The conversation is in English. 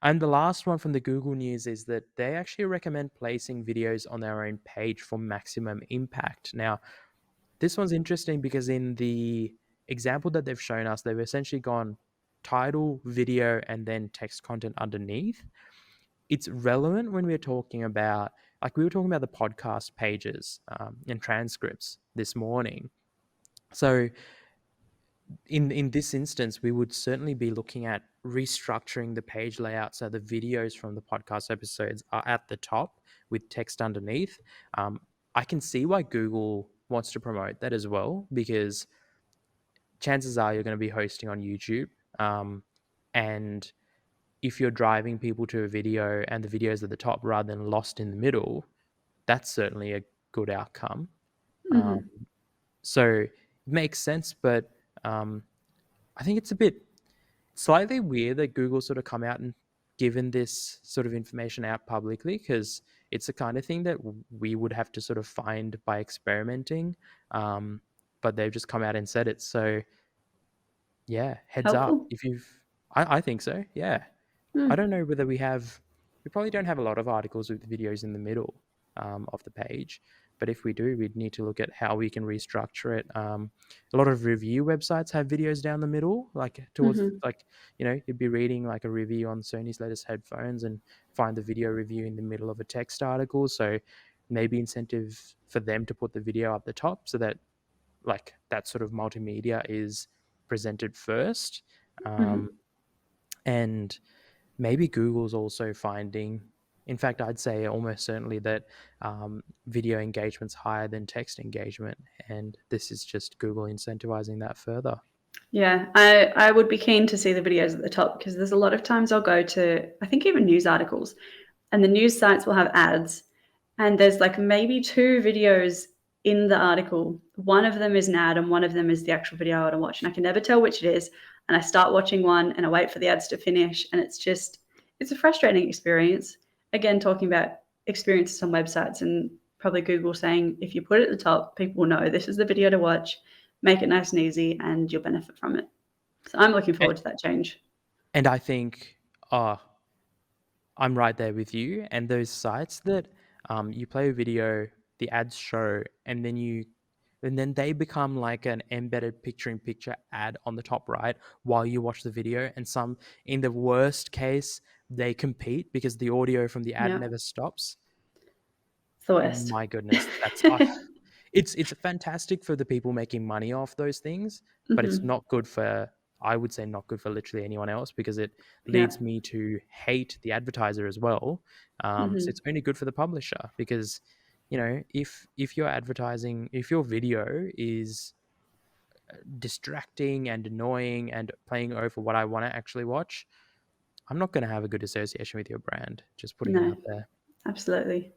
And the last one from the Google News is that they actually recommend placing videos on their own page for maximum impact. Now, this one's interesting because in the example that they've shown us, they've essentially gone title, video, and then text content underneath. It's relevant when we're talking about, like we were talking about the podcast pages and transcripts this morning. So in this instance, we would certainly be looking at restructuring the page layout so the videos from the podcast episodes are at the top with text underneath. I can see why Google wants to promote that as well, because chances are you're going to be hosting on YouTube. And if you're driving people to a video and the video's at the top rather than lost in the middle, that's certainly a good outcome. Um, Hmm. so it makes sense, but I think it's a bit slightly weird that Google sort of come out and given this sort of information out publicly, because it's the kind of thing that we would have to sort of find by experimenting. Um, but they've just come out and said it. So yeah, heads up. Helpful. If you've, I think so. Yeah. I Hmm. don't know whether we probably don't have a lot of articles with videos in the middle of the page. But if we do, we'd need to look at how we can restructure it. A lot of review websites have videos down the middle, like towards, Hmm. like, you'd be reading like a review on Sony's latest headphones and find the video review in the middle of a text article. So maybe incentive for them to put the video up the top so that like that sort of multimedia is presented first. Um, Hmm. and maybe Google's also finding, in fact, I'd say almost certainly that video engagement's higher than text engagement. And this is just Google incentivizing that further. Yeah, I would be keen to see the videos at the top because there's a lot of times I'll go to, I think even news articles, and the news sites will have ads, and there's like maybe two videos in the article. One of them is an ad, and one of them is the actual video I want to watch, and I can never tell which it is. And I start watching one, and I wait for the ads to finish, and it's a frustrating experience. Again, talking about experiences on websites, and probably Google saying if you put it at the top, people will know this is the video to watch. Make it nice and easy, and you'll benefit from it. So I'm looking And, forward to that change. and I think, I'm right there with you. And those sites that you play a video, the ads show, and then they become like an embedded picture-in-picture ad on the top right while you watch the video. And some, in the worst case, they compete because the audio from the ad Yeah, never stops. it's the worst. My goodness, that's it's fantastic for the people making money off those things, but it's Hmm. not good for, I would say, not good for literally anyone else, because it Yeah. leads me to hate the advertiser as well. So Hmm. it's only good for the publisher, because if you're advertising, if your video is distracting and annoying and playing over what I want to actually watch, I'm not going to have a good association with your brand. Just putting it No, out there. absolutely.